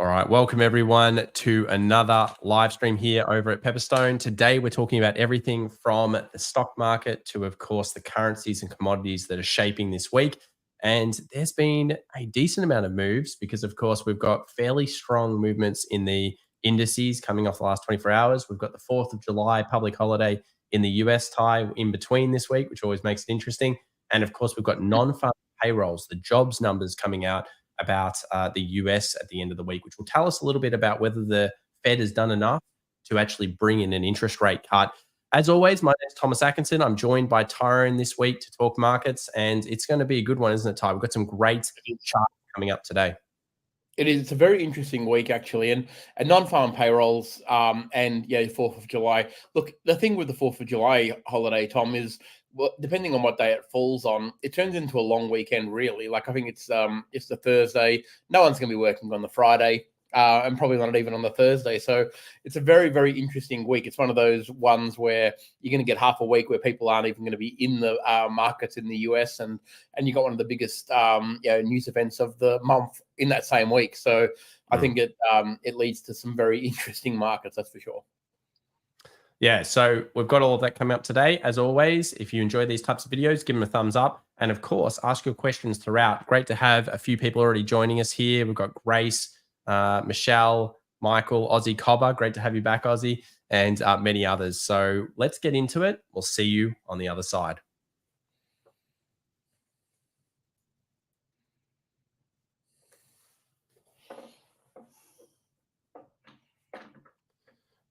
All right, welcome everyone to another live stream here over at Pepperstone. Today we're talking about everything from the stock market to, of course, the currencies and commodities that are shaping this week. And there's been a decent amount of moves because, of course, we've got fairly strong movements in the indices coming off the last 24 hours. We've got the 4th of July public holiday in the US tie in between this week, which always makes it interesting. And of course, we've got non-farm payrolls, the jobs numbers coming out about the US at the end of the week, which will tell us a little bit about whether the Fed has done enough to actually bring in an interest rate cut. As always, my name is Thomas Atkinson. I'm joined by Tyrone this week to talk markets, and it's going to be a good one, isn't it, Ty? We've got some great charts coming up today. It is. It's a very interesting week, actually, and non-farm payrolls, and 4th of July. Look, the thing with the 4th of July holiday, Tom, is depending on what day it falls on, it turns into a long weekend. Really, like I think it's the Thursday. No one's going to be working on the Friday, and probably not even on the Thursday. So it's a very, very interesting week. It's one of those ones where you're going to get half a week where people aren't even going to be in the markets in the US, and you got one of the biggest news events of the month in that same week. So I think it leads to some very interesting markets, that's for sure. Yeah, so we've got all of that coming up today. As always, if you enjoy these types of videos, give them a thumbs up. And of course, ask your questions throughout. Great to have a few people already joining us here. We've got Grace, Michelle, Michael, Aussie Cobber. Great to have you back, Aussie, and many others. So let's get into it. We'll see you on the other side.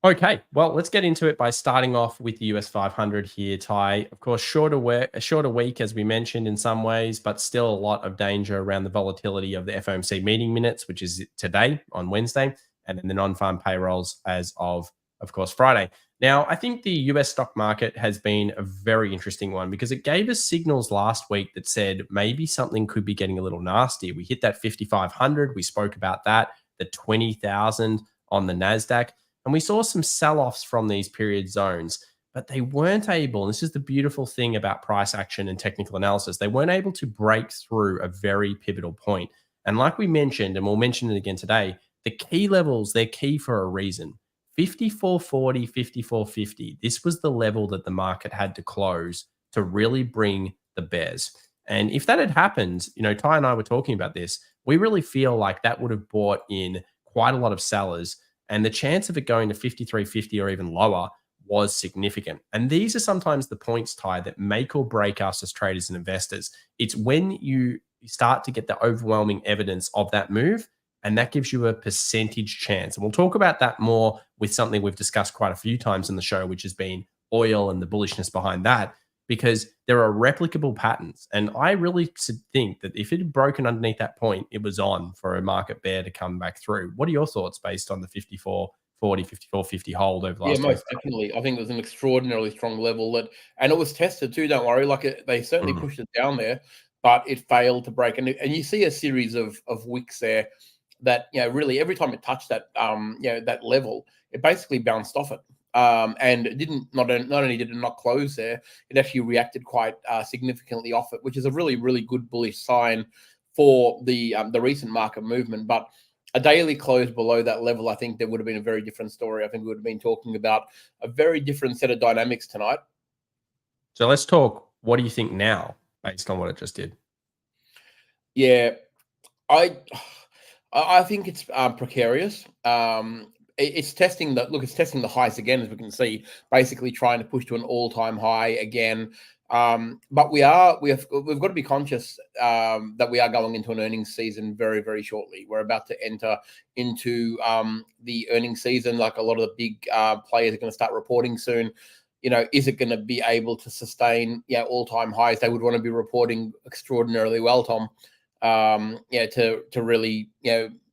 Okay, well, let's get into it by starting off with the US 500 here, Ty. Of course, a shorter week, as we mentioned in some ways, but still a lot of danger around the volatility of the FOMC meeting minutes, which is today on Wednesday, and then the non-farm payrolls as of course, Friday. Now, I think the US stock market has been a very interesting one because it gave us signals last week that said maybe something could be getting a little nasty. We hit that 5,500. We spoke about that, the 20,000 on the NASDAQ. And we saw some sell-offs from these period zones, but they weren't able, and this is the beautiful thing about price action and technical analysis, they weren't able to break through a very pivotal point. And like we mentioned, and we'll mention it again today, the key levels, they're key for a reason. 54.40, 54.50, this was the level that the market had to close to really bring the bears. And if that had happened, Ty and I were talking about this, we really feel like that would have brought in quite a lot of sellers. And the chance of it going to 53.50 or even lower was significant. And these are sometimes the points, Ty, that make or break us as traders and investors. It's when you start to get the overwhelming evidence of that move, and that gives you a percentage chance. And we'll talk about that more with something we've discussed quite a few times in the show, which has been oil and the bullishness behind that, because there are replicable patterns. And I really think that if it had broken underneath that point, it was on for a market bear to come back through. What are your thoughts based on the 54.40, 54.50 hold over the last? Yeah, most definitely. I think it was an extraordinarily strong level and it was tested too. Don't worry, they certainly pushed it down there, but it failed to break. And you see a series of wicks there that really every time it touched that that level, it basically bounced off it. And it didn't. Not only did it not close there, it actually reacted quite significantly off it, which is a really, really good bullish sign for the recent market movement. But a daily close below that level, I think there would have been a very different story. I think we would have been talking about a very different set of dynamics tonight. So let's talk. What do you think now, based on what it just did? Yeah, I think it's precarious. It's testing the highs again, as we can see, basically trying to push to an all-time high again. But we've got to be conscious that we are going into an earnings season very, very shortly. We're about to enter into the earnings season. Like a lot of the big players are going to start reporting soon. Is it going to be able to sustain all-time highs? They would want to be reporting extraordinarily well, Tom. To really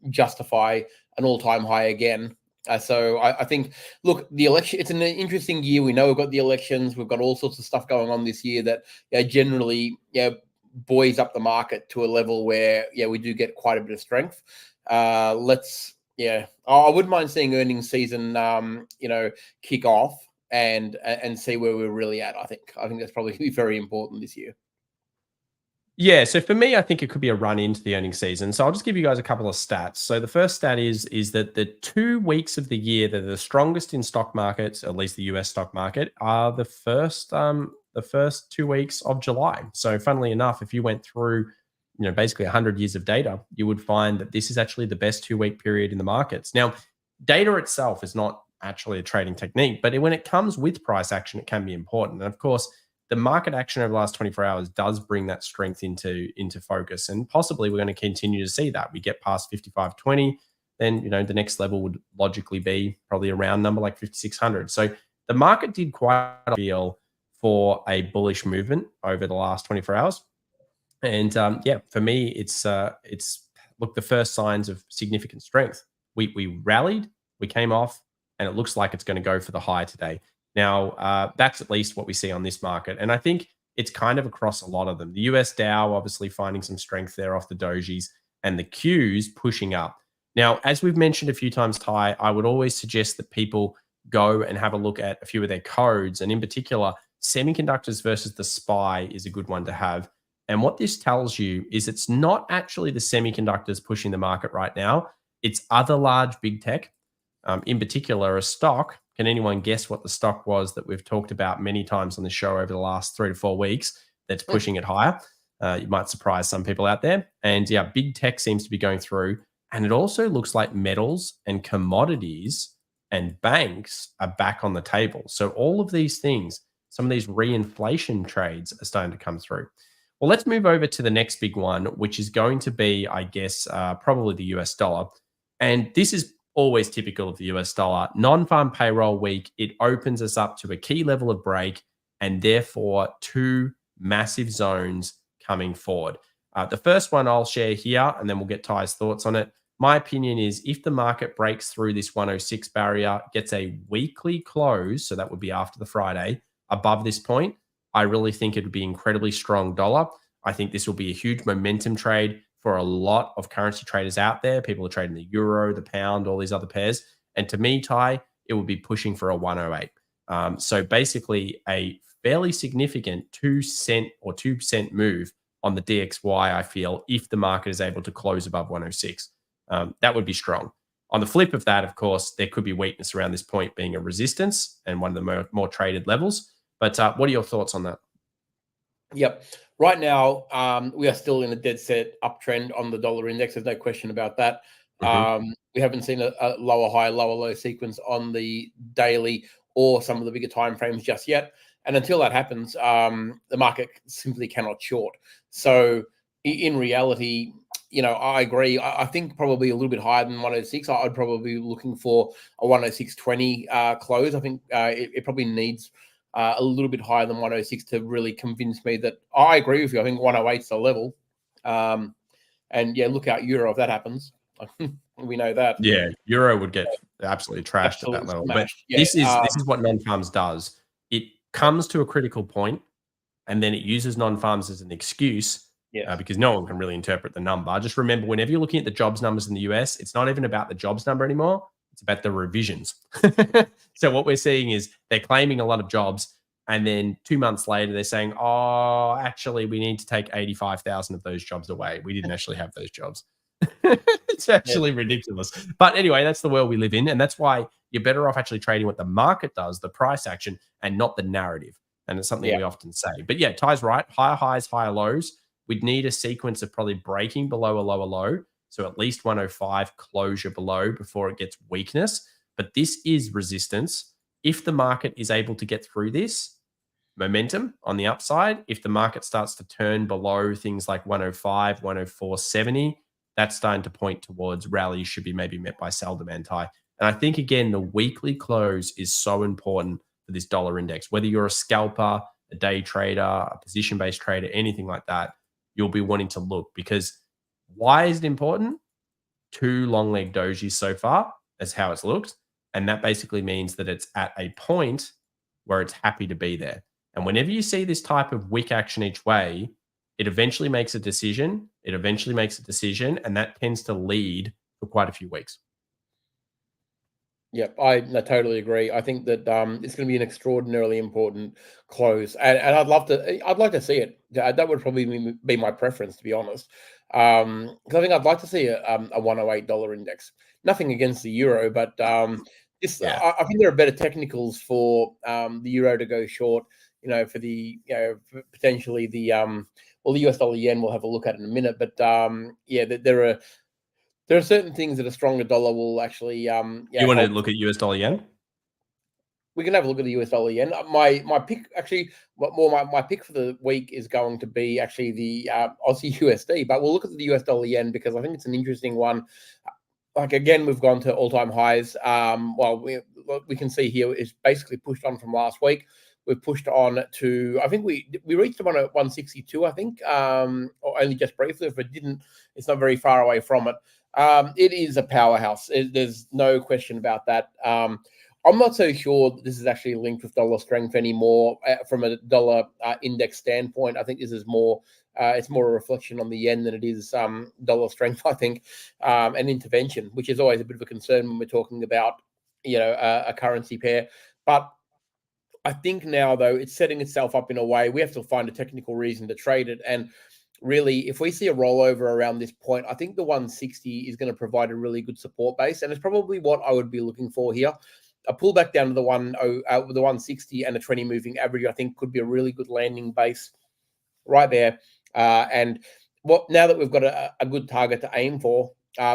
justify an all-time high again. So I think, look, the election, it's an interesting year. We know we've got the elections. We've got all sorts of stuff going on this year that generally buoys up the market to a level where we do get quite a bit of strength. I wouldn't mind seeing earnings season kick off and see where we're really at. I think that's probably going to be very important this year. Yeah, so for me, I think it could be a run into the earnings season. So I'll just give you guys a couple of stats. So the first stat is that the 2 weeks of the year that are the strongest in stock markets, at least the US stock market, are the first 2 weeks of July. So funnily enough, if you went through, basically 100 years of data, you would find that this is actually the best 2 week period in the markets. Now, data itself is not actually a trading technique, but when it comes with price action, it can be important. And of course, the market action over the last 24 hours does bring that strength into focus, and possibly we're going to continue to see that. We get past 55.20, then the next level would logically be probably a round number like 5600. So the market did quite feel for a bullish movement over the last 24 hours. And yeah, for me, it's look, the first signs of significant strength. We rallied, we came off, and it looks like it's going to go for the high today. Now, that's at least what we see on this market, and I think it's kind of across a lot of them. The US Dow obviously finding some strength there off the dojis, and the Qs pushing up. Now, as we've mentioned a few times, Ty, I would always suggest that people go and have a look at a few of their codes, and in particular, semiconductors versus the SPY is a good one to have. And what this tells you is it's not actually the semiconductors pushing the market right now. It's other large big tech, in particular a stock. Can anyone guess what the stock was that we've talked about many times on the show over the last 3 to 4 weeks that's pushing it higher? You might surprise some people out there. And yeah, big tech seems to be going through. And it also looks like metals and commodities and banks are back on the table. So all of these things, some of these reinflation trades are starting to come through. Well, let's move over to the next big one, which is going to be, I guess, probably the US dollar. And this is always typical of the US dollar. Non-farm payroll week, it opens us up to a key level of break and therefore two massive zones coming forward. The first one I'll share here, and then we'll get Ty's thoughts on it. My opinion is if the market breaks through this 106 barrier, gets a weekly close, so that would be after the Friday, above this point, I really think it would be incredibly strong dollar. I think this will be a huge momentum trade for a lot of currency traders out there. People are trading the euro, the pound, all these other pairs. And to me, Ty, it would be pushing for a 108. So basically a fairly significant 2 cent or 2% move on the DXY, I feel, if the market is able to close above 106. That would be strong. On the flip of that, of course, there could be weakness around this point being a resistance and one of the more traded levels. But what are your thoughts on that? Yep. Right now, we are still in a dead set uptrend on the dollar index. There's no question about that. We haven't seen a lower high, lower low sequence on the daily or some of the bigger time frames just yet. And until that happens, the market simply cannot short. So in reality, I agree. I think probably a little bit higher than 106. I'd probably be looking for a 106.20 close. I think it probably needs a little bit higher than 106 to really convince me that I agree with you. I think 108 is the level. And yeah, look out euro if that happens. We know that. Yeah, euro would get absolutely trashed at that level. But Yeah, this is what non-farms does. It comes to a critical point, and then it uses non-farms as an excuse because no one can really interpret the number. Just remember, whenever you're looking at the jobs numbers in the US, it's not even about the jobs number anymore. It's about the revisions. So what we're seeing is they're claiming a lot of jobs, and then 2 months later, they're saying, oh, actually, we need to take 85,000 of those jobs away. We didn't actually have those jobs. It's actually ridiculous. But anyway, that's the world we live in. And that's why you're better off actually trading what the market does, the price action, and not the narrative. And it's something we often say. But yeah, Ty's right. Higher highs, higher lows. We'd need a sequence of probably breaking below a lower low. So at least 105 closure below before it gets weakness. But this is resistance. If the market is able to get through this, momentum on the upside. If the market starts to turn below things like 105, 104.70, that's starting to point towards rallies should be maybe met by sell demand high. And I think, again, the weekly close is so important for this dollar index. Whether you're a scalper, a day trader, a position-based trader, anything like that, you'll be wanting to look because why is it important? 2 long leg dojis so far as how it's looked. And that basically means that it's at a point where it's happy to be there. And whenever you see this type of wick action each way, it eventually makes a decision. And that tends to lead for quite a few weeks. Yep, I totally agree. I think that it's going to be an extraordinarily important close, and I'd like to see it. That would probably be my preference, to be honest. Because I think I'd like to see a $108 index. Nothing against the euro, but Yeah. I think there are better technicals for the euro to go short. For the potentially the the US dollar yen. We'll have a look at in a minute, but yeah, there are certain things that a stronger dollar will actually You want to help. look at US dollar yen? We can have a look at the US dollar yen. My pick actually, my pick for the week is going to be actually the Aussie USD, but we'll look at the US dollar yen because I think it's an interesting one. Like again, we've gone to all-time highs. We can see here it's basically pushed on from last week. We've pushed on to, I think we reached about 162, I think, or only just briefly. If it didn't, it's not very far away from it. It is a powerhouse. There's no question about that. I'm not so sure that this is actually linked with dollar strength anymore from a dollar index standpoint. I think this is more, it's more a reflection on the yen than it is dollar strength, I think, and intervention, which is always a bit of a concern when we're talking about, a currency pair. But I think now, though, it's setting itself up in a way we have to find a technical reason to trade it. And really, if we see a rollover around this point, I think the 160 is going to provide a really good support base. And it's probably what I would be looking for here. A pullback down to the 160 and a 20 moving average, I think, could be a really good landing base right there. And now that we've got a good target to aim for,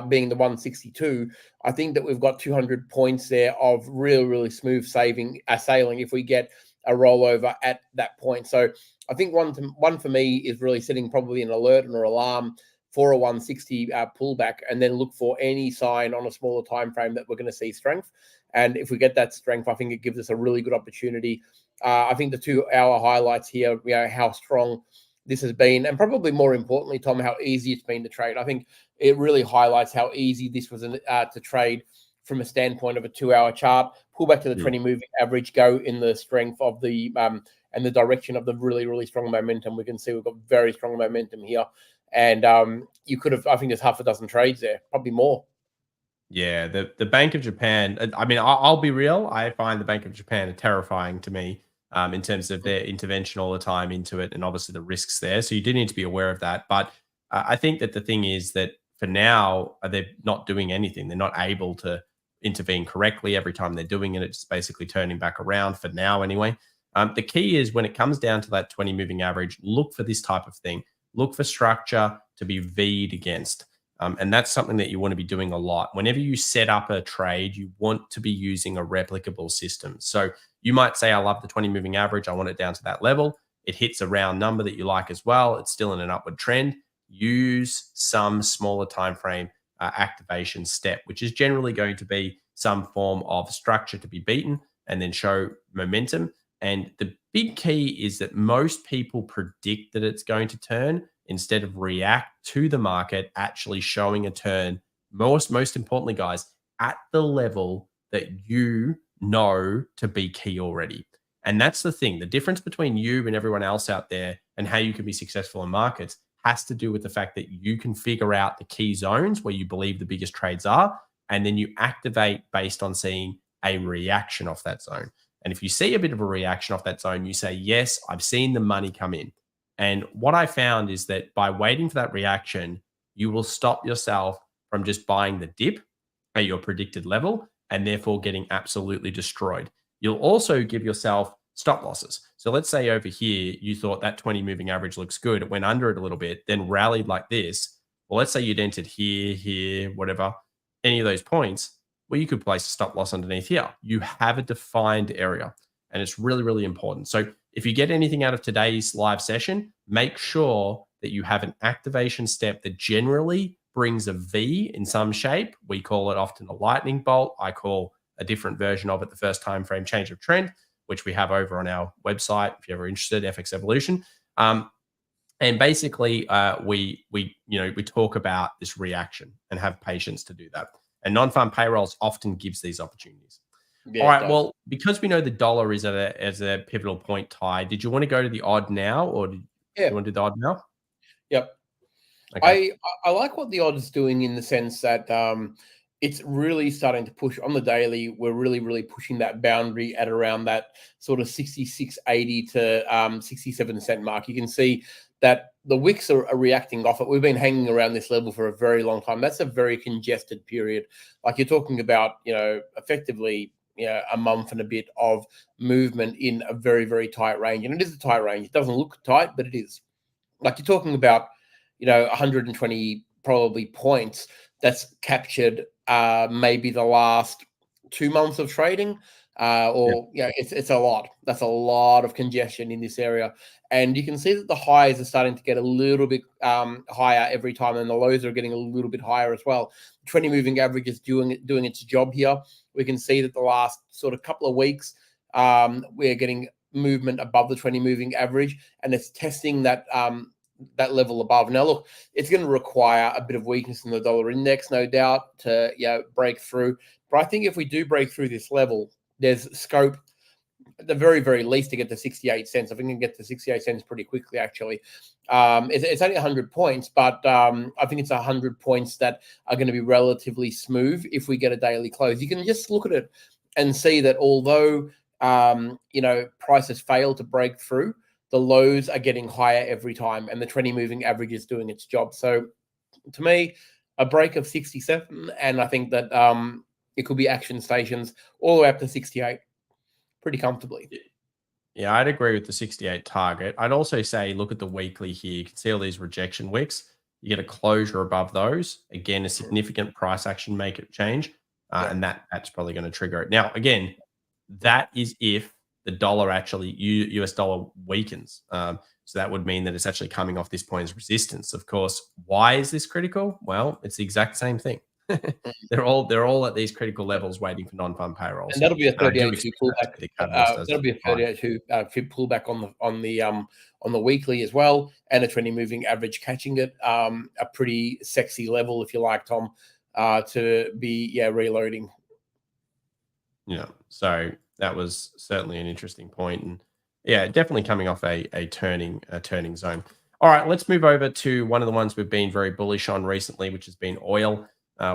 being the 162, I think that we've got 200 points there of really smooth sailing if we get a rollover at that point. So I think one for me is really setting probably an alert and an alarm for a 160 pullback, and then look for any sign on a smaller time frame that we're going to see strength. And if we get that strength, I think it gives us a really good opportunity. I think the 2-hour highlights here, how strong this has been, and probably more importantly, Tom, how easy it's been to trade. I think it really highlights how easy this was to trade from a standpoint of a 2-hour chart. Pull back to the 20 moving average, go in the strength of the and the direction of the really strong momentum. We can see we've got very strong momentum here, and you could have, I think there's half a dozen trades there, probably more. Yeah, the Bank of Japan. I mean, I'll be real. I find the Bank of Japan terrifying to me in terms of their intervention all the time into it, and obviously the risks there. So you do need to be aware of that. But I think that the thing is that for now they're not doing anything. They're not able to intervene correctly every time they're doing it. It's basically turning back around for now, anyway. The key is when it comes down to that 20 moving average, look for this type of thing. Look for structure to be V'd against. And that's something that you want to be doing a lot. Whenever you set up a trade, you want to be using a replicable system. So you might say, I love the 20 moving average. I want it down to that level. It hits a round number that you like as well. It's still in an upward trend. Use some smaller time frame activation step, which is generally going to be some form of structure to be beaten and then show momentum. And the big key is that most people predict that it's going to turn instead of react to the market actually showing a turn. Most importantly, guys, at the level that you know to be key already. And that's the thing. The difference between you and everyone else out there and how you can be successful in markets has to do with the fact that you can figure out the key zones where you believe the biggest trades are, and then you activate based on seeing a reaction off that zone. And if you see a bit of a reaction off that zone, you say, yes, I've seen the money come in. And what I found is that by waiting for that reaction, you will stop yourself from just buying the dip at your predicted level and therefore getting absolutely destroyed. You'll also give yourself stop losses. So let's say over here, you thought that 20 moving average looks good. It went under it a little bit, then rallied like this. Well, let's say you'd entered here, whatever, any of those points. Well, you could place a stop loss underneath here. You have a defined area, and it's really important. So if you get anything out of today's live session, make sure that you have an activation step that generally brings a V in some shape. We call it often a lightning bolt. I call a different version of it the first time frame change of trend, which we have over on our website if you're ever interested, FX Evolution. And basically, we talk about this reaction and have patience to do that. And non-farm payrolls often gives these opportunities. Yeah, all right. Well, because we know the dollar is as a pivotal point, Ty, did you want to go to the odd now, or do you want to do the odd now? Yep. Okay. I like what the odd is doing in the sense that it's really starting to push on the daily. We're really pushing that boundary at around that sort of 66.80 to 67 cent mark. You can see that the wicks are reacting off it. We've been hanging around this level for a very long time. That's a very congested period. Like you're talking about, effectively, a month and a bit of movement in a very tight range. And it is a tight range. It doesn't look tight, but it is. Like you're talking about, 120 probably points that's captured maybe the last 2 months of trading. It's a lot. That's a lot of congestion in this area. And you can see that the highs are starting to get a little bit higher every time, and the lows are getting a little bit higher as well. 20 moving average is doing its job here. We can see that the last sort of couple of weeks, we're getting movement above the 20 moving average, and it's testing that level above. Now, look, it's going to require a bit of weakness in the dollar index, no doubt, to break through. But I think if we do break through this level, there's scope at the very least to get to 68 cents. I think we can get to 68 cents pretty quickly, actually. It's only 100 points, but I think it's 100 points that are going to be relatively smooth if we get a daily close. You can just look at it and see that although, prices fail to break through, the lows are getting higher every time, and the 20 moving average is doing its job. So to me, a break of 67, and I think that it could be action stations all the way up to 68 pretty comfortably. Yeah, I'd agree with the 68 target. I'd also say look at the weekly here. You can see all these rejection wicks. You get a closure above those. Again, a significant price action make it change, and that's probably going to trigger it. Now, again, that is if the dollar actually, US dollar weakens. So that would mean that it's actually coming off this point as resistance. Of course, why is this critical? Well, it's the exact same thing. they're all at these critical levels waiting for non-farm payrolls. And that'll be a 38.2 pullback. That'll be a 38.2 fib pullback on the weekly as well, and a 20 moving average catching it. A pretty sexy level, if you like, Tom, to be reloading. Yeah. So that was certainly an interesting point, and definitely coming off a turning zone. All right, let's move over to one of the ones we've been very bullish on recently, which has been oil.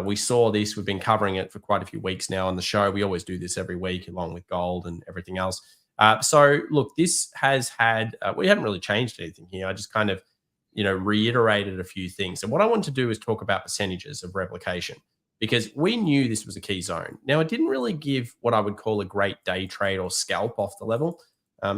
We saw this. We've been covering it for quite a few weeks now on the show. We always do this every week, along with gold and everything else. So look, this has had. We haven't really changed anything here. I just kind of, reiterated a few things. And what I want to do is talk about percentages of replication, because we knew this was a key zone. Now, it didn't really give what I would call a great day trade or scalp off the level.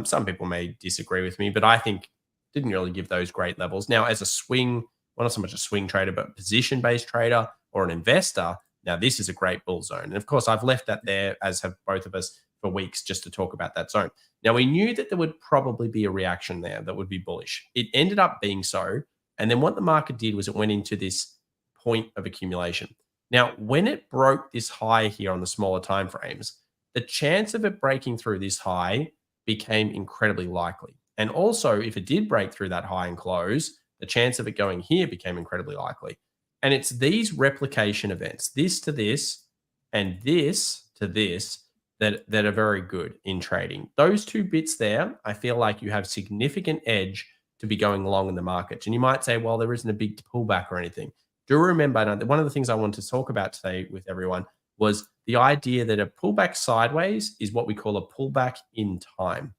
Some people may disagree with me, but I think didn't really give those great levels. Now, as a swing, well, not so much a swing trader, but position-based trader or an investor, now this is a great bull zone. And of course, I've left that there, as have both of us, for weeks just to talk about that zone. Now, we knew that there would probably be a reaction there that would be bullish. It ended up being so. And then what the market did was it went into this point of accumulation. Now, when it broke this high here on the smaller time frames, the chance of it breaking through this high became incredibly likely. And also, if it did break through that high and close, the chance of it going here became incredibly likely. And it's these replication events, this to this and this to this, that are very good in trading. Those two bits there, I feel like you have significant edge to be going long in the market. And you might say, well, there isn't a big pullback or anything. Do remember, one of the things I wanted to talk about today with everyone was the idea that a pullback sideways is what we call a pullback in time.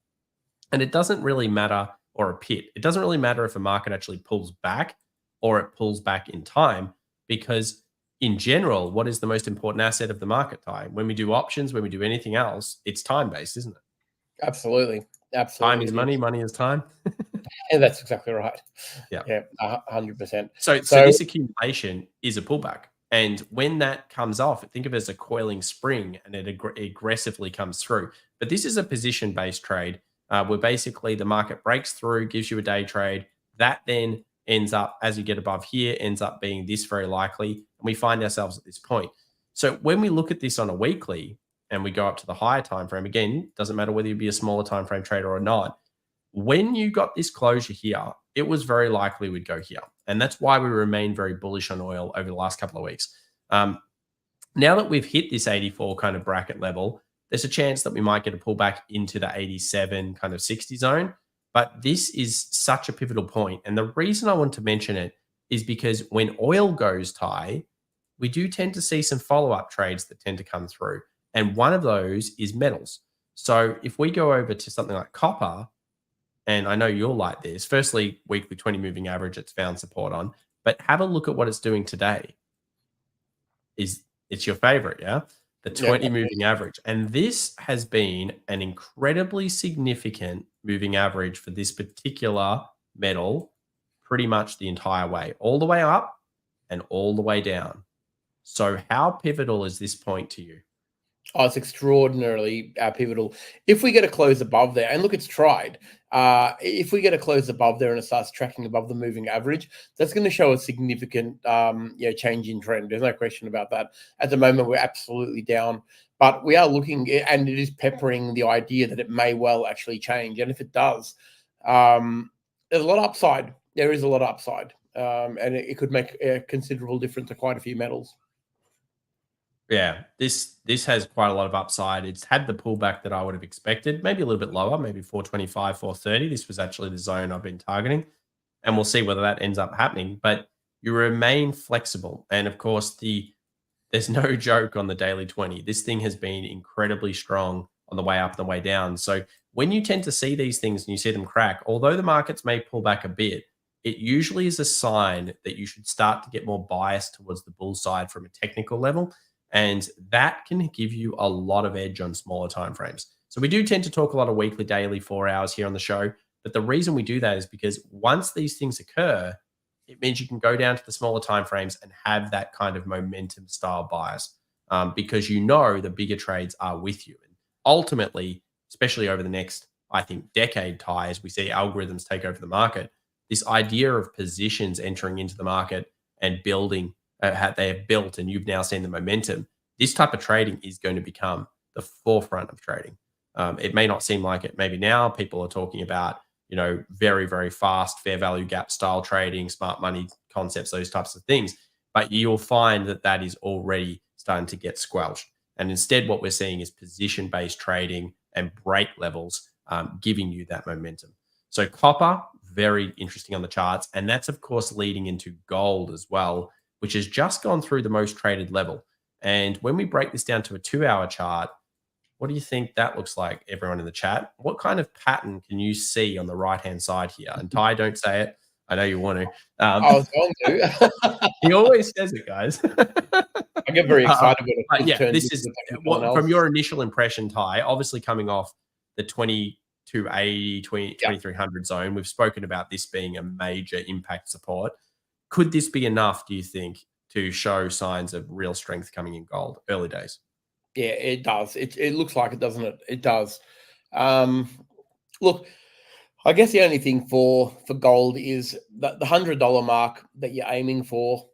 And it doesn't really matter, or a pit. It doesn't really matter if a market actually pulls back or it pulls back in time, because in general, what is the most important asset of the market, Ty? When we do options, when we do anything else, it's time-based, isn't it? Absolutely. Time is money, money is time. Yeah, that's exactly right. Yeah. 100%. So this accumulation is a pullback. And when that comes off, think of it as a coiling spring, and it aggressively comes through. But this is a position-based trade where basically the market breaks through, gives you a day trade. That then ends up, as you get above here, ends up being this very likely. And we find ourselves at this point. So when we look at this on a weekly and we go up to the higher time frame, again, doesn't matter whether you be a smaller time frame trader or not, when you got this closure here, it was very likely we'd go here. And that's why we remain very bullish on oil over the last couple of weeks. Now that we've hit this 84 kind of bracket level, there's a chance that we might get a pullback into the 87 kind of 60 zone. But this is such a pivotal point. And the reason I want to mention it is because when oil goes high, we do tend to see some follow-up trades that tend to come through. And one of those is metals. So if we go over to something like copper, and I know you'll like this, firstly, weekly 20 moving average, it's found support on, but have a look at what it's doing today. It's your favorite, yeah? The 20 moving average. And this has been an incredibly significant moving average for this particular metal pretty much the entire way, all the way up and all the way down. So how pivotal is this point to you? Oh, it's extraordinarily pivotal. If we get a close above there, and look, it's tried. If we get a close above there and it starts tracking above the moving average, that's going to show a significant change in trend. There's no question about that. At the moment, we're absolutely down, but we are looking, and it is peppering the idea that it may well actually change. And if it does, there's a lot of upside. There is a lot of upside, and it could make a considerable difference to quite a few metals. Yeah, this has quite a lot of upside. It's had the pullback that I would have expected, maybe a little bit lower, maybe 425, 430. This was actually the zone I've been targeting, and we'll see whether that ends up happening. But you remain flexible, and of course, there's no joke on the daily 20. This thing has been incredibly strong on the way up and the way down. So when you tend to see these things and you see them crack, although the markets may pull back a bit, it usually is a sign that you should start to get more biased towards the bull side from a technical level. And that can give you a lot of edge on smaller timeframes. So we do tend to talk a lot of weekly, daily, 4 hours here on the show. But the reason we do that is because once these things occur, it means you can go down to the smaller timeframes and have that kind of momentum style bias because you know the bigger trades are with you. And ultimately, especially over the next, I think, decade, Ty, as we see algorithms take over the market, this idea of positions entering into the market and building they have built, and you've now seen the momentum, this type of trading is going to become the forefront of trading. It may not seem like it. Maybe now people are talking about, very, very fast fair value gap style trading, smart money concepts, those types of things. But you'll find that that is already starting to get squelched. And instead, what we're seeing is position-based trading and break levels giving you that momentum. So copper, very interesting on the charts. And that's, of course, leading into gold as well, which has just gone through the most traded level. And when we break this down to a 2-hour chart, what do you think that looks like, everyone in the chat? What kind of pattern can you see on the right-hand side here? And Ty, don't say it. I know you want to. I was going to. He always says it, guys. I get very excited when it turns this is from your initial impression, Ty, obviously coming off the 2280, 2300 zone. We've spoken about this being a major impact support. Could this be enough, do you think, to show signs of real strength coming in gold early days? Yeah, it does. It looks like it, doesn't it? It does. Look, I guess the only thing for gold is the $100 mark that you're aiming for.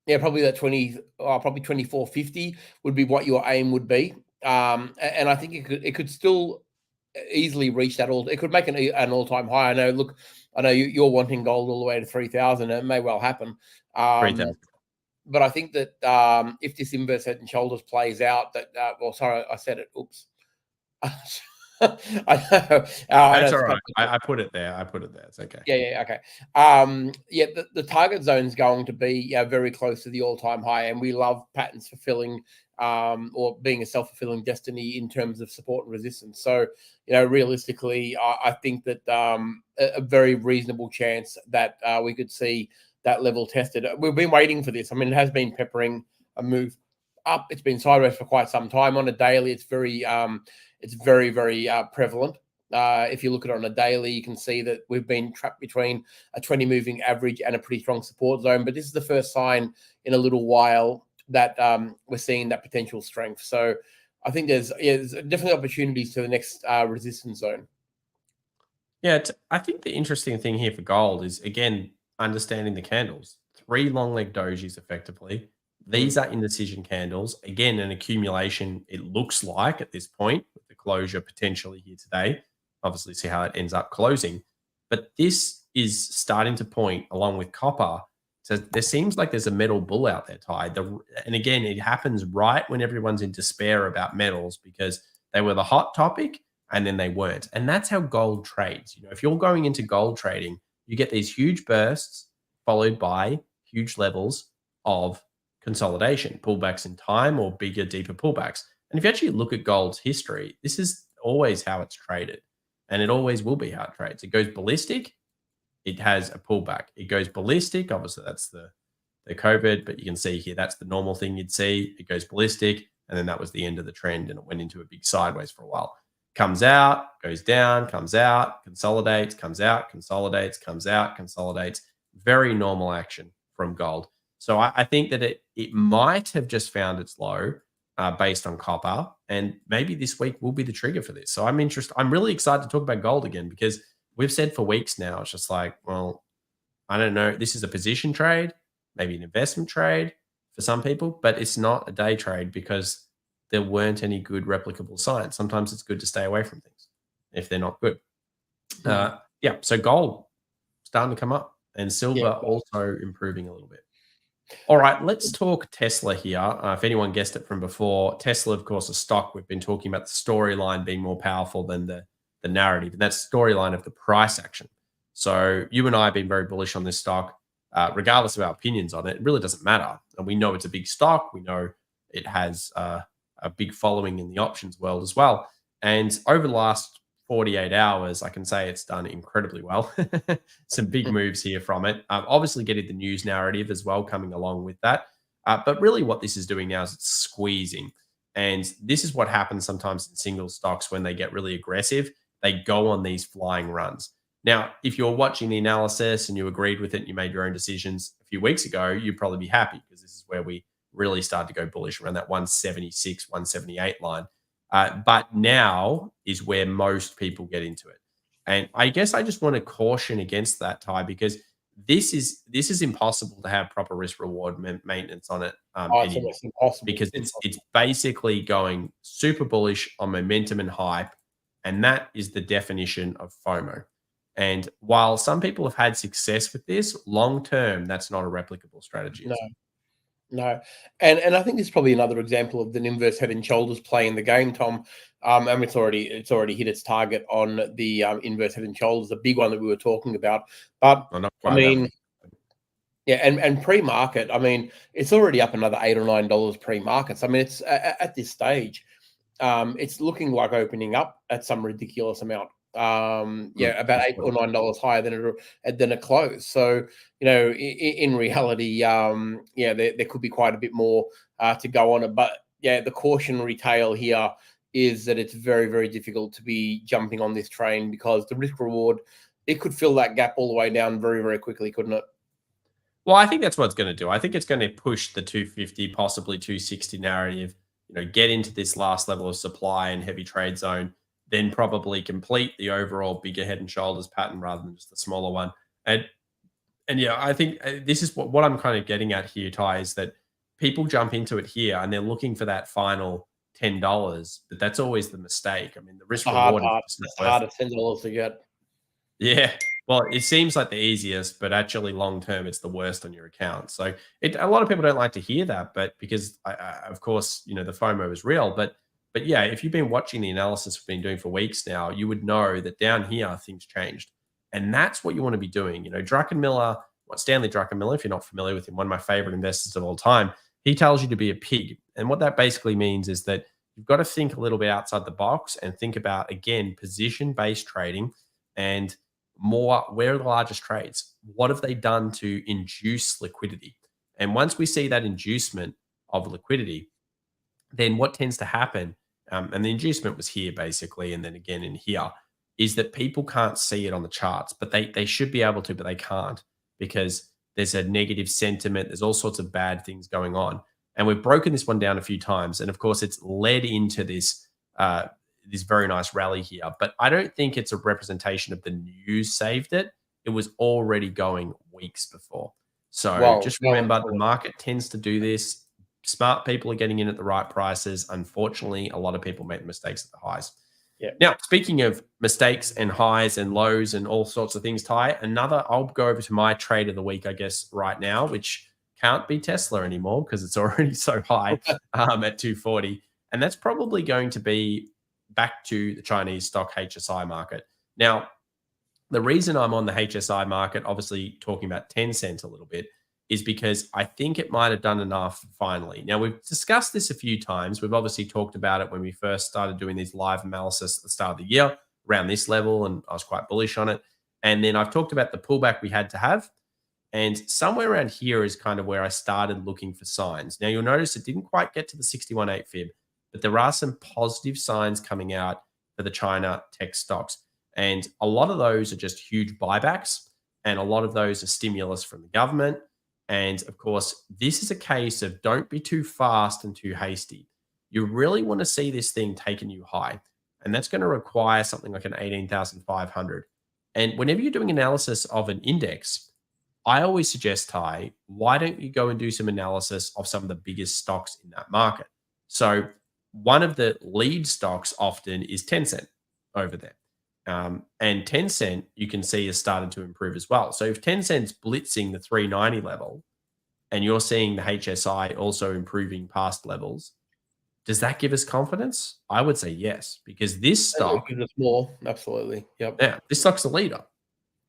Yeah, probably that probably 2450 would be what your aim would be. And I think it could still easily reach that all. It could make an all-time high. I know you're wanting gold all the way to 3,000. It may well happen. 3,000. But I think that if this inverse head and shoulders plays out, that sorry, I said it. Oops. I know. That's all right. I put it there. It's okay. Yeah. Okay. The target zone is going to be very close to the all-time high, and we love patterns fulfilling or being a self-fulfilling destiny in terms of support and resistance. So, realistically, I think that a very reasonable chance that we could see that level tested. We've been waiting for this. I mean, it has been peppering a move up. It's been sideways for quite some time. On a daily, it's very, very prevalent. If you look at it on a daily, you can see that we've been trapped between a 20 moving average and a pretty strong support zone. But this is the first sign in a little while that we're seeing that potential strength. So I think there's definitely opportunities to the next resistance zone. Yeah, I think the interesting thing here for gold is, again, understanding the candles. 3 long leg dojis effectively. These are indecision candles. Again, an accumulation, it looks like at this point, with the closure potentially here today. Obviously, see how it ends up closing. But this is starting to point, along with copper. So there seems like there's a metal bull out there, Ty. And again, it happens right when everyone's in despair about metals because they were the hot topic and then they weren't. And that's how gold trades. If you're going into gold trading, you get these huge bursts followed by huge levels of consolidation, pullbacks in time or bigger, deeper pullbacks. And if you actually look at gold's history, this is always how it's traded. And it always will be how it trades. It goes ballistic, it has a pullback. It goes ballistic. Obviously, that's the COVID, but you can see here that's the normal thing you'd see. It goes ballistic, and then that was the end of the trend, and it went into a big sideways for a while. Comes out, goes down, comes out, consolidates, comes out, consolidates, comes out, consolidates. Very normal action from gold. So I think that it might have just found its low based on copper, and maybe this week will be the trigger for this. So I'm interested. I'm really excited to talk about gold again because we've said for weeks now, it's just like, well, I don't know. This is a position trade, maybe an investment trade for some people, but it's not a day trade because there weren't any good replicable signs. Sometimes it's good to stay away from things if they're not good. Yeah, so gold starting to come up and silver also improving a little bit. All right, let's talk Tesla here. If anyone guessed it from before, Tesla, of course, a stock. We've been talking about the storyline being more powerful than the narrative, and that's storyline of the price action. So you and I have been very bullish on this stock, regardless of our opinions on it. It really doesn't matter. And we know it's a big stock. We know it has a big following in the options world as well. And over the last 48 hours, I can say it's done incredibly well. Some big moves here from it. Obviously getting the news narrative as well coming along with that. But really what this is doing now is it's squeezing. And this is what happens sometimes in single stocks when they get really aggressive. They go on these flying runs. Now, if you're watching the analysis and you agreed with it and you made your own decisions a few weeks ago, you'd probably be happy because this is where we really started to go bullish around that 176, 178 line. But now is where most people get into it. And I guess I just want to caution against that, Ty, because this is impossible to have proper risk reward maintenance on it anymore, it's impossible because it's basically going super bullish on momentum and hype, and that is the definition of FOMO. And while some people have had success with this, long term, that's not a replicable strategy. No. And I think this is probably another example of the inverse head and shoulders play in the game, Tom. And it's already hit its target on the inverse head and shoulders, the big one that we were talking about. But I mean, and pre-market, I mean, it's already up another $8 or $9 pre-market. So I mean, it's at this stage, it's looking like opening up at some ridiculous amount. About $8 or $9 higher than it closed. So, you know, in reality, there could be quite a bit more to go on it. But yeah, the cautionary tale here is that it's very, very difficult to be jumping on this train because the risk reward, it could fill that gap all the way down very, very quickly, couldn't it? Well, I think that's what it's going to do. I think it's going to push the 250, possibly 260 narrative, you know, get into this last level of supply and heavy trade zone, then probably complete the overall bigger head and shoulders pattern rather than just the smaller one. And yeah, I think this is what I'm kind of getting at here, Ty, is that people jump into it here and they're looking for that final $10, but that's always the mistake. I mean, the risk reward is the hardest $10 to get. Yeah. Well, it seems like the easiest, but actually long term, it's the worst on your account. So a lot of people don't like to hear that, but because of course, you know, the FOMO is real, but yeah, if you've been watching the analysis we've been doing for weeks now, you would know that down here things changed, and that's what you want to be doing. You know, Stanley Druckenmiller, if you're not familiar with him, one of my favorite investors of all time, he tells you to be a pig, and what that basically means is that you've got to think a little bit outside the box and think about, again, position-based trading and more, where are the largest trades? What have they done to induce liquidity? And once we see that inducement of liquidity, then what tends to happen, and the inducement was here basically, and then again in here, is that people can't see it on the charts, but they should be able to, but they can't because there's a negative sentiment. There's all sorts of bad things going on. And we've broken this one down a few times. And of course, it's led into this this very nice rally here. But I don't think it's a representation of the news saved it. It was already going weeks before. So just remember, the market tends to do this. Smart people are getting in at the right prices. Unfortunately, a lot of people make mistakes at the highs. Yeah. Now, speaking of mistakes and highs and lows and all sorts of things, Ty, I'll go over to my trade of the week, I guess, right now, which can't be Tesla anymore because it's already so high at 240. And that's probably going to be back to the Chinese stock HSI market. Now, the reason I'm on the HSI market, obviously talking about Tencent a little bit, is because I think it might have done enough finally. Now, we've discussed this a few times. We've obviously talked about it when we first started doing these live analysis at the start of the year around this level, and I was quite bullish on it. And then I've talked about the pullback we had to have. And somewhere around here is kind of where I started looking for signs. Now, you'll notice it didn't quite get to the 61.8 fib, but there are some positive signs coming out for the China tech stocks. And a lot of those are just huge buybacks, and a lot of those are stimulus from the government. And of course, this is a case of don't be too fast and too hasty. You really want to see this thing take a new high, and that's going to require something like an 18,500. And whenever you're doing analysis of an index, I always suggest, Ty, why don't you go and do some analysis of some of the biggest stocks in that market? So one of the lead stocks often is Tencent over there. And Tencent, you can see, has started to improve as well. So if Tencent's blitzing the 390 level and you're seeing the HSI also improving past levels, does that give us confidence? I would say yes, because this stock gives us more. Absolutely. Yep. Yeah, this stock's the leader.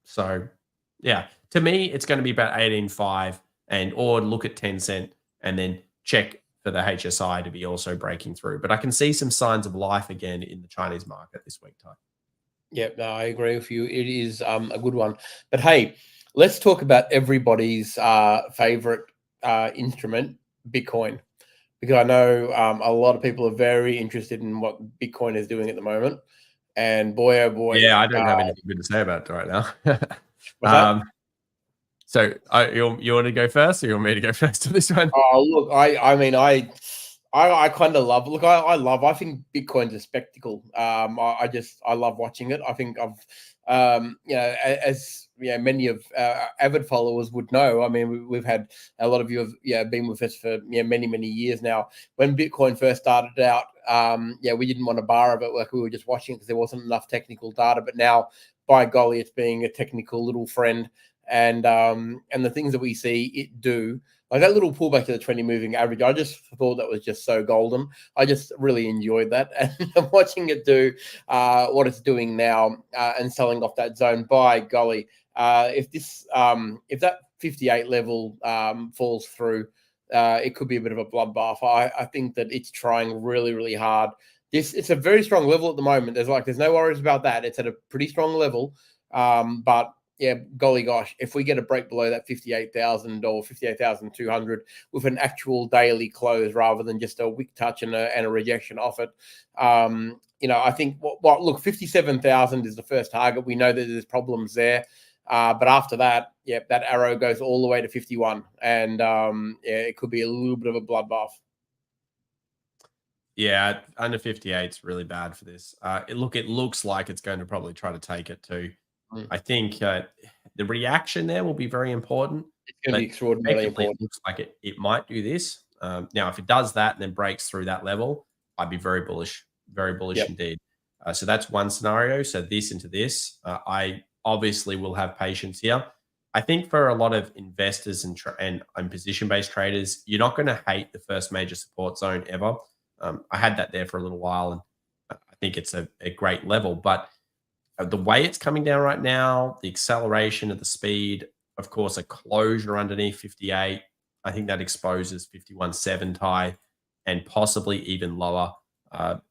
So yeah, to me, it's going to be about 18.5 or look at Tencent and then check for the HSI to be also breaking through. But I can see some signs of life again in the Chinese market this week, Ty. Yeah, no, I agree with you. It is a good one. But hey, let's talk about everybody's favorite instrument, Bitcoin, because I know a lot of people are very interested in what Bitcoin is doing at the moment. And boy, oh boy. Yeah, I don't have anything good to say about it right now. What's that? So you want to go first, or you want me to go first to this one? Oh, look, I mean, I kind of love. Look, I think Bitcoin's a spectacle. I love watching it. I think as many of avid followers would know. I mean, we've had a lot of you have been with us for many years now. When Bitcoin first started out, we didn't want a bar of it. Like, we were just watching it because there wasn't enough technical data. But now, by golly, it's being a technical little friend. And the things that we see it do, like that little pullback to the 20 moving average, I just thought that was just so golden. I just really enjoyed that. And watching it do what it's doing now and selling off that zone, by golly, if that 58 level falls through, it could be a bit of a bloodbath. I think that it's trying really hard. It's a very strong level at the moment. There's no worries about that. It's at a pretty strong level, but yeah, golly gosh, if we get a break below that 58,000 or 58,200 with an actual daily close rather than just a wick touch and a rejection off it, I think, look, 57,000 is the first target. We know that there's problems there. But after that, that arrow goes all the way to 51. And it could be a little bit of a bloodbath. Yeah, under 58 is really bad for this. It looks like it's going to probably try to take it too. I think the reaction there will be very important. It's going to be extraordinarily important. It looks like it might do this. Now, if it does that and then breaks through that level, I'd be very bullish indeed. So that's one scenario. So this into this, I obviously will have patience here. I think for a lot of investors and position-based traders, you're not going to hate the first major support zone ever. I had that there for a little while, and I think it's a great level. But the way it's coming down right now, the acceleration of the speed, of course, a closure underneath 58, I think that exposes 51.7 Ty, and possibly even lower.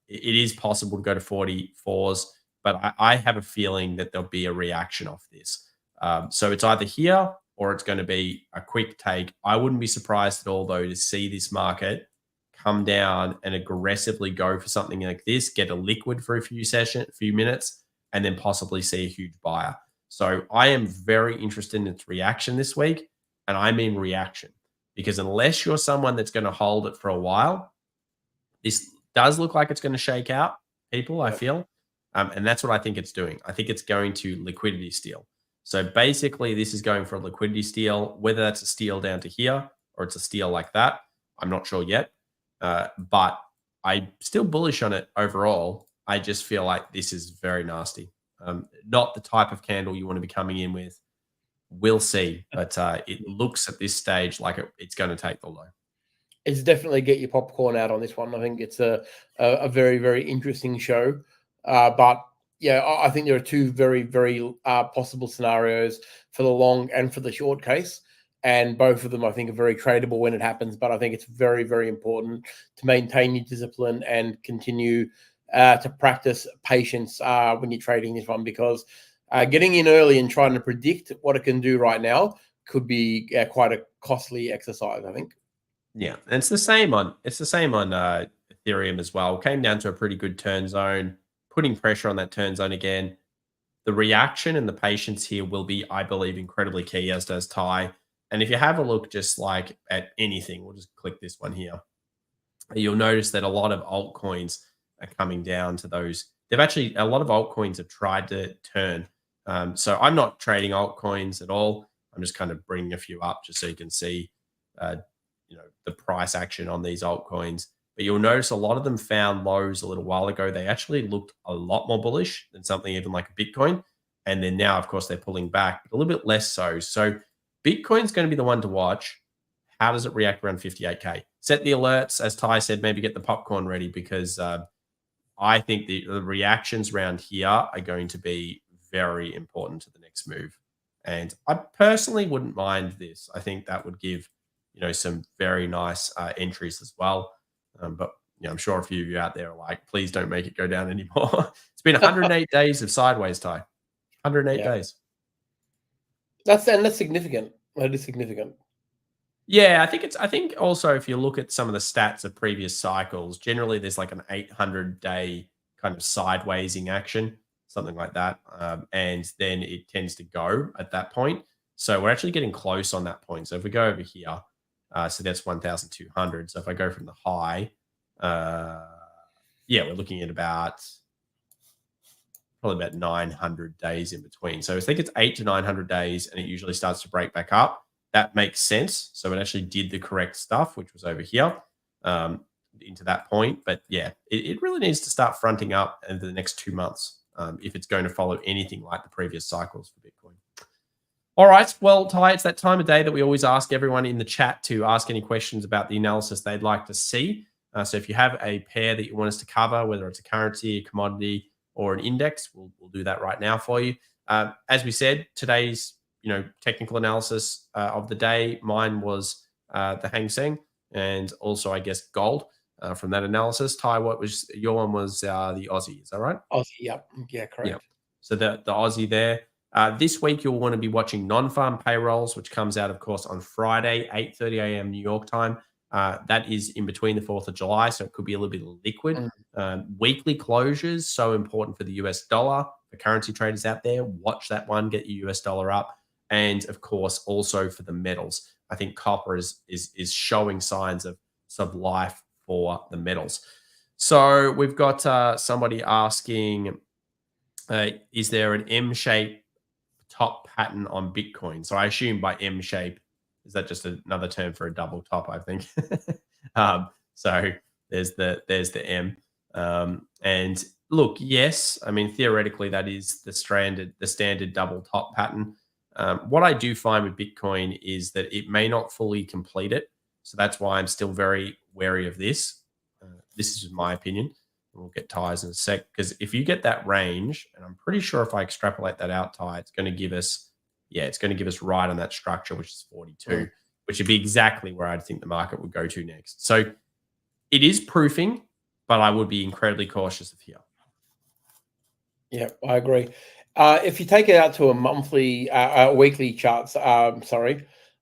It is possible to go to 44s, but I have a feeling that there'll be a reaction off this. So it's either here or it's going to be a quick take. I wouldn't be surprised at all, though, to see this market come down and aggressively go for something like this, get a liquid for a few minutes, and then possibly see a huge buyer. So I am very interested in its reaction this week, and I mean reaction, because unless you're someone that's going to hold it for a while, this does look like it's going to shake out people, I feel. And that's what I think it's doing. I think it's going to liquidity steal. So basically, this is going for a liquidity steal, whether that's a steal down to here or it's a steal like that. I'm not sure yet. But I'm still bullish on it overall. I just feel like this is very nasty. Not the type of candle you want to be coming in with. We'll see. But it looks at this stage like it's going to take the low. It's definitely get your popcorn out on this one. I think it's a very interesting show. But yeah, I think there are two very possible scenarios for the long and for the short case. and both of them I think are very tradable when it happens. But I think it's very, very important to maintain your discipline and continue to practice patience when you're trading this one, because getting in early and trying to predict what it can do right now could be quite a costly exercise, I think. Yeah, and it's the same on Ethereum as well. Came down to a pretty good turn zone, putting pressure on that turn zone again. The reaction and the patience here will be, I believe, incredibly key, as does Ty. And if you have a look just like at anything, we'll just click this one here. You'll notice that a lot of altcoins are coming down to those. They've actually, a lot of altcoins have tried to turn. So I'm not trading altcoins at all. I'm just kind of bringing a few up just so you can see, uh, the price action on these altcoins. But you'll notice a lot of them found lows a little while ago. They actually looked a lot more bullish than something even like a Bitcoin. And then now, of course, they're pulling back, but a little bit less so. So Bitcoin's going to be the one to watch. How does it react around 58K? Set the alerts, as Ty said, maybe get the popcorn ready, because I think the reactions around here are going to be very important to the next move. And I personally wouldn't mind this. I think that would give, some very nice entries as well. But I'm sure a few of you out there are like, please don't make it go down anymore. It's been 108 days of sideways, Ty. 108 Yeah. days. That's significant. That is significant. Yeah, I think also if you look at some of the stats of previous cycles, generally there's like an 800-day kind of sidewaysing action, something like that. And then it tends to go at that point. So we're actually getting close on that point. So if we go over here, so that's 1,200. So if I go from the high, we're looking at probably about 900 days in between. So I think it's 8 to 900 days, and it usually starts to break back up. That makes sense. So it actually did the correct stuff, which was over here, into that point. But yeah, it really needs to start fronting up in the next 2 months if it's going to follow anything like the previous cycles for Bitcoin. All right. Well, Ty, it's that time of day that we always ask everyone in the chat to ask any questions about the analysis they'd like to see. So if you have a pair that you want us to cover, whether it's a currency, a commodity, or an index, we'll do that right now for you. As we said, today's technical analysis of the day, mine was the Hang Seng, and also I guess gold from that analysis. Ty, what was your one? Was the Aussie? Is that right? Aussie, yep. Yeah, correct. Yeah. So the Aussie there. This week you'll want to be watching non-farm payrolls, which comes out, of course, on Friday, 8:30 a.m. New York time. That is in between the 4th of July, so it could be a little bit liquid. Weekly closures, so important for the US dollar. For currency traders out there, watch that one, get your US dollar up. And of course, also for the metals. I think copper is showing signs of life for the metals. So we've got somebody asking, is there an M-shape top pattern on Bitcoin? So I assume by M-shape, is that just another term for a double top, I think. So there's the M. And look, yes, I mean, theoretically, that is the standard double top pattern. What I do find with Bitcoin is that it may not fully complete it. So that's why I'm still very wary of this. This is my opinion. We'll get Ty's in a sec, because if you get that range, and I'm pretty sure if I extrapolate that out, Ty, it's going to give us, right on that structure, which is 42, which would be exactly where I'd think the market would go to next. So it is proofing, but I would be incredibly cautious of here. Yeah, I agree. If you take it out to a monthly, weekly charts,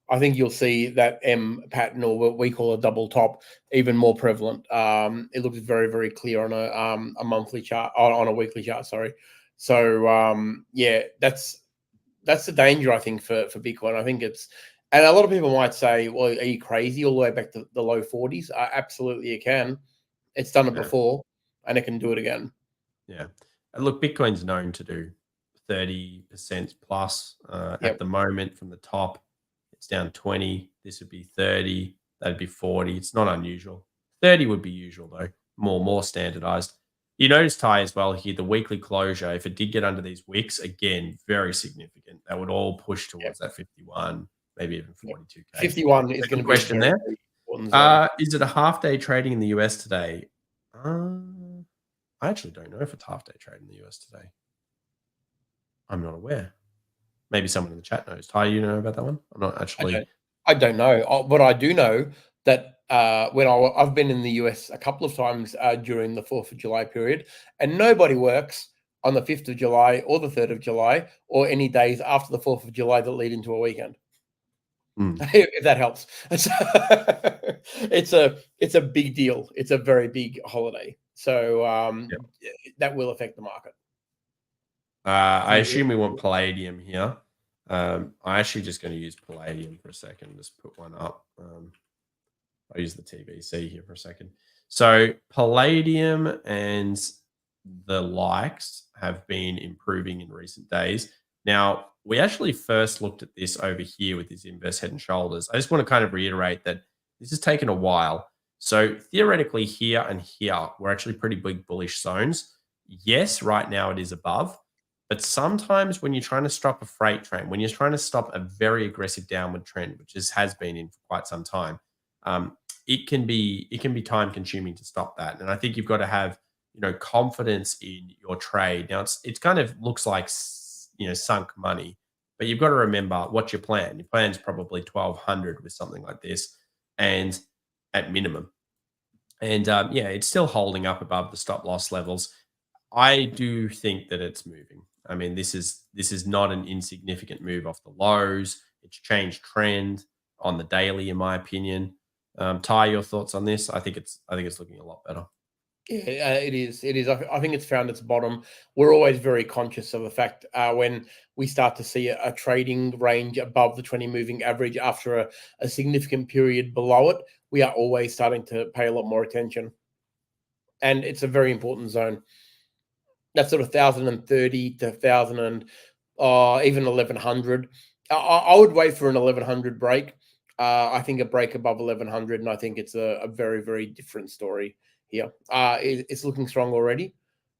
I think you'll see that M pattern, or what we call a double top, even more prevalent. It looks very, very clear on a monthly chart, on a weekly chart. Sorry. So that's the danger, I think, for Bitcoin. I think and a lot of people might say, "Well, are you crazy? All the way back to the low 40s?" Absolutely, it can. It's done it before, and it can do it again. Yeah. And look, Bitcoin's known to do 30% plus at the moment from the top. It's down 20. This would be 30. That'd be 40. It's not unusual. 30 would be usual, though. More standardized. You notice, Ty, as well here, the weekly closure, if it did get under these wicks, again, very significant. That would all push towards that 51, maybe even 42K. 51 is going to be question there. Is it a half day trading in the US today? I actually don't know if it's half day trade in the US today. I'm not aware. Maybe someone in the chat knows. Ty, you know about that one? I'm not actually. I don't know, but I do know that when I've been in the US a couple of times during the 4th of July period, and nobody works on the 5th of July or the 3rd of July or any days after the 4th of July that lead into a weekend. If that helps. It's a big deal. It's a very big holiday. So Yep. that will affect the market. I assume we want palladium here. I'm actually just going to use palladium for a second. Just put one up. I'll use the TBC here for a second. So palladium and the likes have been improving in recent days. Now, we actually first looked at this over here with this inverse head and shoulders. I just want to kind of reiterate that this has taken a while. So theoretically here and here, we're actually pretty big bullish zones. Yes, right now it is above. But sometimes when you're trying to stop a freight train, when you're trying to stop a very aggressive downward trend, which has been in for quite some time, it can be time consuming to stop that. And I think you've got to have confidence in your trade. Now it's kind of looks like sunk money, but you've got to remember what's your plan. Your plan's probably 1,200 with something like this, and at minimum. And yeah, it's still holding up above the stop loss levels. I do think that it's moving. I mean, this is not an insignificant move off the lows. It's changed trend on the daily, in my opinion. Ty, your thoughts on this? I think it's looking a lot better. Yeah, it is. It is. I think it's found its bottom. We're always very conscious of the fact when we start to see a trading range above the 20 moving average after a significant period below it, we are always starting to pay a lot more attention. And it's a very important zone. That sort of 1,030 to 1,000 and even 1,100. I would wait for an 1,100 break. I think a break above 1,100, and I think it's a very, very different story here. It's looking strong already,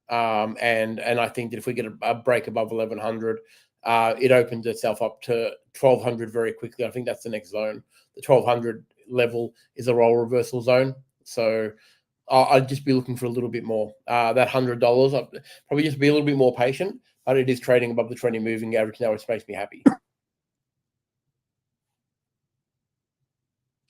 and I think that if we get a break above 1,100, it opens itself up to 1,200 very quickly. I think that's the next zone. The 1,200 level is a role reversal zone, so I'd just be looking for a little bit more. That $100, I'd probably just be a little bit more patient, but it is trading above the 20 moving average now, which makes me happy.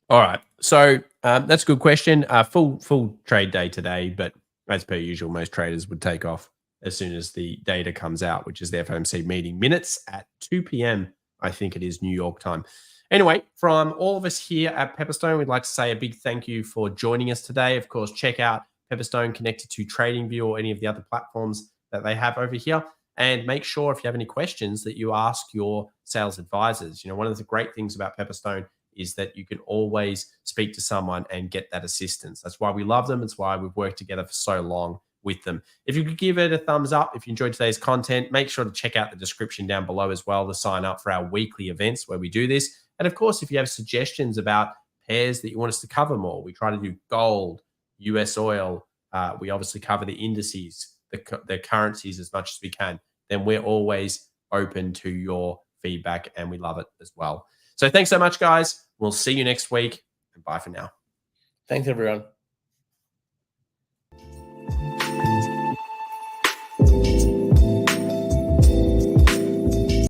All right. So that's a good question. Full trade day today, but as per usual, most traders would take off as soon as the data comes out, which is the FOMC meeting minutes at 2 p.m. I think it is New York time. Anyway, from all of us here at Pepperstone, we'd like to say a big thank you for joining us today. Of course, check out Pepperstone connected to TradingView or any of the other platforms that they have over here. And make sure if you have any questions that you ask your sales advisors. One of the great things about Pepperstone is that you can always speak to someone and get that assistance. That's why we love them. It's why we've worked together for so long with them. If you could give it a thumbs up, if you enjoyed today's content, make sure to check out the description down below as well to sign up for our weekly events where we do this. And of course, if you have suggestions about pairs that you want us to cover more, we try to do gold, US oil. We obviously cover the indices, the currencies as much as we can. Then we're always open to your feedback and we love it as well. So thanks so much, guys. We'll see you next week and bye for now. Thanks, everyone.